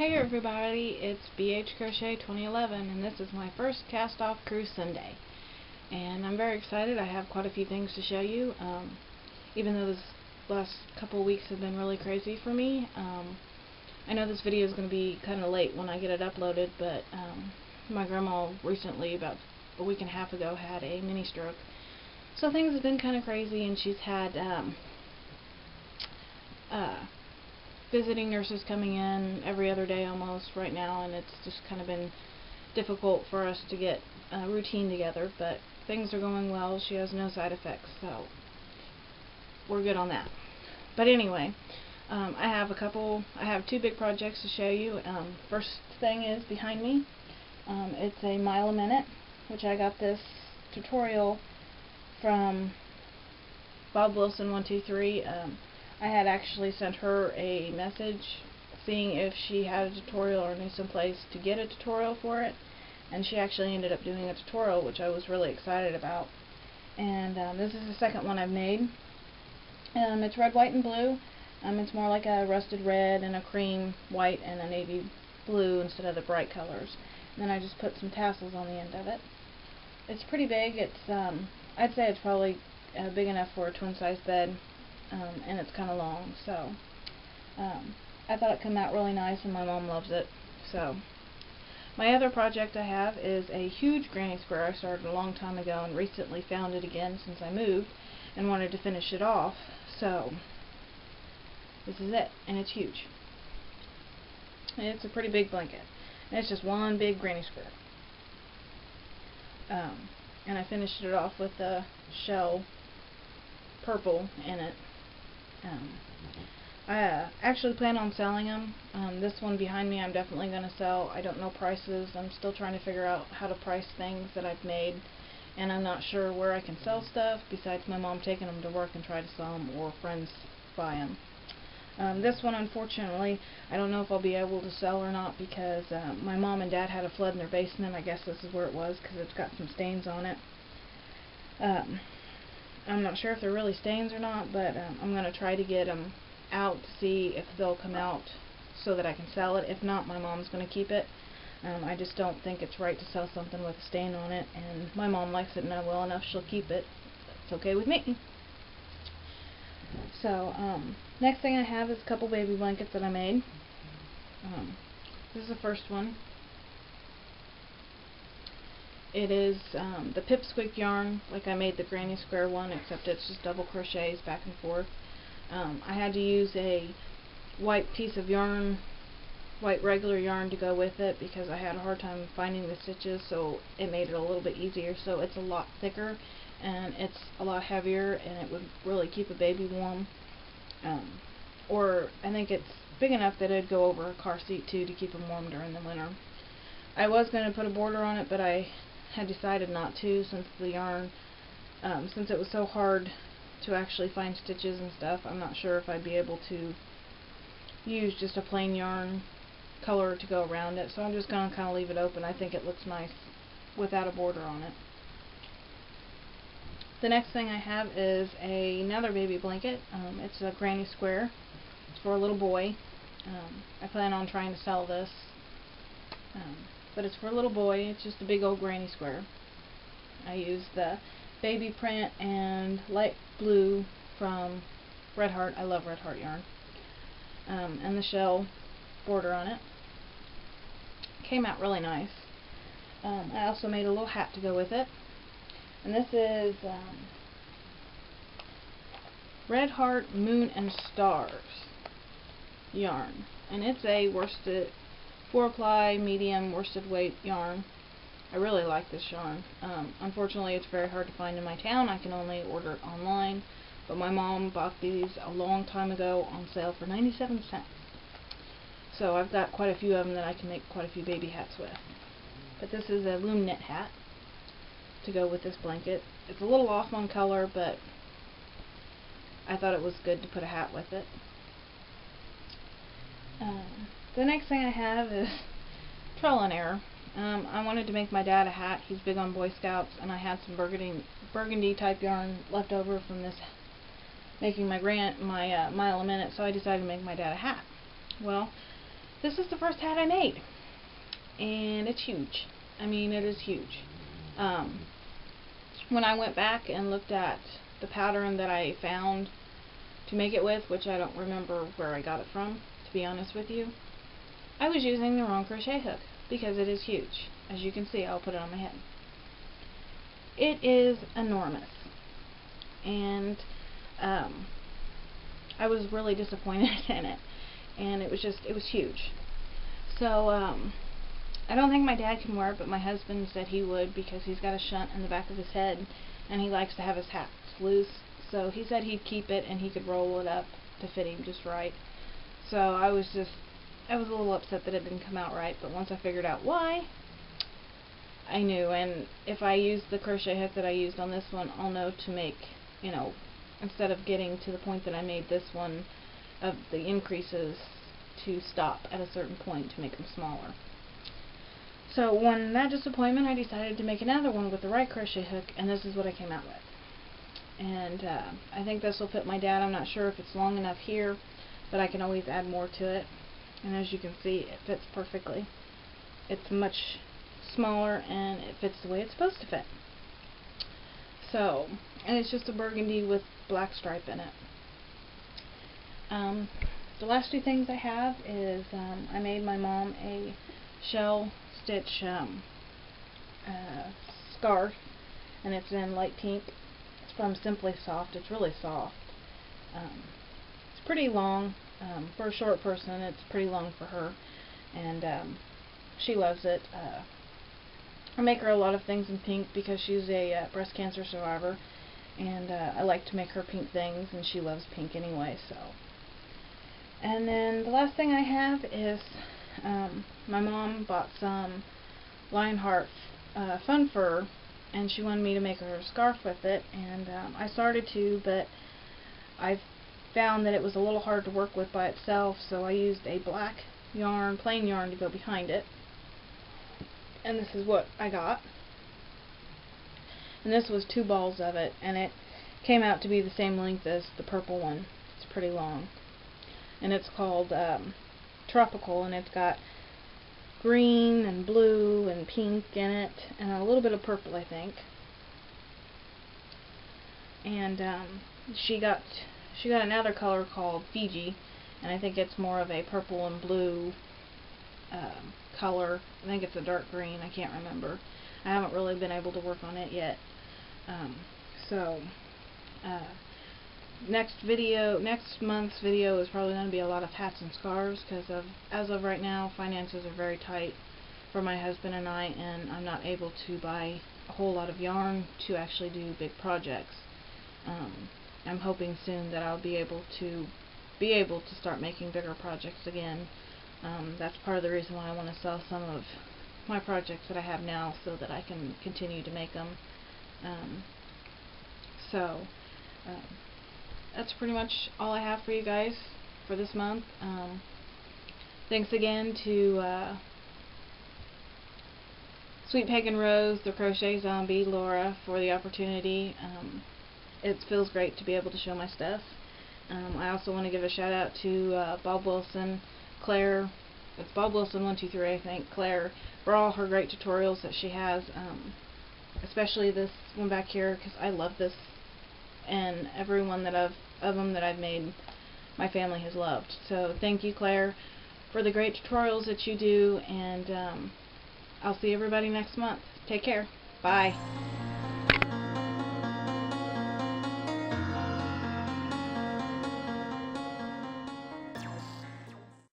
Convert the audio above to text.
Hey everybody, it's BH Crochet 2011 and this is my first cast off cruise Sunday. And I'm very excited. I have quite a few things to show you. Even though this last couple of weeks have been really crazy for me. I know this video is going to be kind of late when I get it uploaded, but my grandma recently, about a week and a half ago, had a mini stroke. So things have been kind of crazy, and she's had visiting nurses coming in every other day almost right now, and it's just kind of been difficult for us to get a routine together, but things are going well. She has no side effects, so we're good on that. But anyway, I have two big projects to show you. First thing is behind me. It's a mile a minute, which I got this tutorial from Bob Wilson 123. I had actually sent her a message seeing if she had a tutorial or knew some place to get a tutorial for it, and she actually ended up doing a tutorial, which I was really excited about. And this is the second one I've made. It's red, white, and blue. It's more like a rusted red and a cream white and a navy blue instead of the bright colors. And then I just put some tassels on the end of it. It's pretty big. It's I'd say it's probably big enough for a twin-size bed. And it's kind of long, so I thought it came out really nice, and my mom loves it. So my other project I have is a huge granny square I started a long time ago and recently found it again since I moved and wanted to finish it off. So this is it, and it's huge. And it's a pretty big blanket, and it's just one big granny square. And I finished it off with the shell purple in it. I actually plan on selling them. This one behind me I'm definitely going to sell. I don't know prices. I'm still trying to figure out how to price things that I've made, and I'm not sure where I can sell stuff besides my mom taking them to work and try to sell them, or friends buy them. This one, unfortunately, I don't know if I'll be able to sell or not, because my mom and dad had a flood in their basement. I guess this is where it was, because it's got some stains on it. I'm not sure if they're really stains or not, but I'm going to try to get them out to see if they'll come out so that I can sell it. If not, my mom's going to keep it. I just don't think it's right to sell something with a stain on it, and my mom likes it and well enough she'll keep it. It's okay with me. So, next thing I have is a couple baby blankets that I made. This is the first one. It is the Pipsqueak yarn, like I made the granny square one, except it's just double crochets back and forth. I had to use a white piece of yarn, white regular yarn, to go with it because I had a hard time finding the stitches, so it made it a little bit easier. So it's a lot thicker and it's a lot heavier, and it would really keep a baby warm. Or I think it's big enough that it'd go over a car seat too, to keep them warm during the winter. I was going to put a border on it, but I had decided not to, since the yarn, since it was so hard to actually find stitches and stuff. I'm not sure if I'd be able to use just a plain yarn color to go around it, so I'm just going to kind of leave it open. I think it looks nice without a border on it. The next thing I have is another baby blanket. It's a granny square. It's for a little boy. I plan on trying to sell this. But it's for a little boy. It's just a big old granny square. I used the baby print and light blue from Red Heart. I love Red Heart yarn. And the shell border on it. Came out really nice. I also made a little hat to go with it. And this is Red Heart Moon and Stars yarn. And it's a worsted 4-ply medium worsted weight yarn. I really like this yarn. Unfortunately, it's very hard to find in my town. I can only order it online, but my mom bought these a long time ago on sale for 97 cents. So I've got quite a few of them that I can make quite a few baby hats with. But this is a loom knit hat to go with this blanket. It's a little off on color, but I thought it was good to put a hat with it. The next thing I have is trial and error. I wanted to make my dad a hat. He's big on Boy Scouts, and I had some burgundy type yarn left over from this making my mile a minute, so I decided to make my dad a hat. Well, this is the first hat I made, and it's huge. I mean, it is huge. When I went back and looked at the pattern that I found to make it with, which I don't remember where I got it from, to be honest with you, I was using the wrong crochet hook, because it is huge. As you can see, I'll put it on my head. It is enormous, and I was really disappointed in it, and it was huge. So I don't think my dad can wear it, but my husband said he would, because he's got a shunt in the back of his head and he likes to have his hats loose, so he said he'd keep it and he could roll it up to fit him just right. So I was a little upset that it didn't come out right, but once I figured out why, I knew. And if I use the crochet hook that I used on this one, I'll know to make, instead of getting to the point that I made this one, of the increases, to stop at a certain point to make them smaller. So when that disappointment, I decided to make another one with the right crochet hook, and this is what I came out with. And I think this will fit my dad. I'm not sure if it's long enough here, but I can always add more to it. And as you can see, it fits perfectly. It's much smaller, and it fits the way it's supposed to fit. So, and it's just a burgundy with black stripe in it. The last two things I have is I made my mom a shell stitch scarf, and it's in light pink. It's from Simply Soft. It's really soft. It's pretty long for a short person. It's pretty long for her, and she loves it. I make her a lot of things in pink because she's a breast cancer survivor, and I like to make her pink things, and she loves pink anyway. So, and then the last thing I have is my mom bought some Lionheart fun fur, and she wanted me to make her a scarf with it, and I started to, but I found that it was a little hard to work with by itself, so I used a black yarn, plain yarn, to go behind it. And this is what I got. And this was 2 balls of it, and it came out to be the same length as the purple one. It's pretty long. And it's called Tropical, and it's got green and blue and pink in it, and a little bit of purple, I think. And she got another color called Fiji, and I think it's more of a purple and blue color. I think it's a dark green. I can't remember. I haven't really been able to work on it yet. Next month's video is probably going to be a lot of hats and scarves, because as of right now, finances are very tight for my husband and I, and I'm not able to buy a whole lot of yarn to actually do big projects. I'm hoping soon that I'll be able to start making bigger projects again. That's part of the reason why I want to sell some of my projects that I have now, so that I can continue to make them. That's pretty much all I have for you guys for this month. Thanks again to Sweet Pagan Rose, the Crochet Zombie, Laura, for the opportunity. It feels great to be able to show my stuff. I also want to give a shout out to Bob Wilson, Claire, it's Bob Wilson 123, I think, Claire, for all her great tutorials that she has, especially this one back here, because I love this, and every one of them that I've made, my family has loved. So thank you, Claire, for the great tutorials that you do, and I'll see everybody next month. Take care. Bye.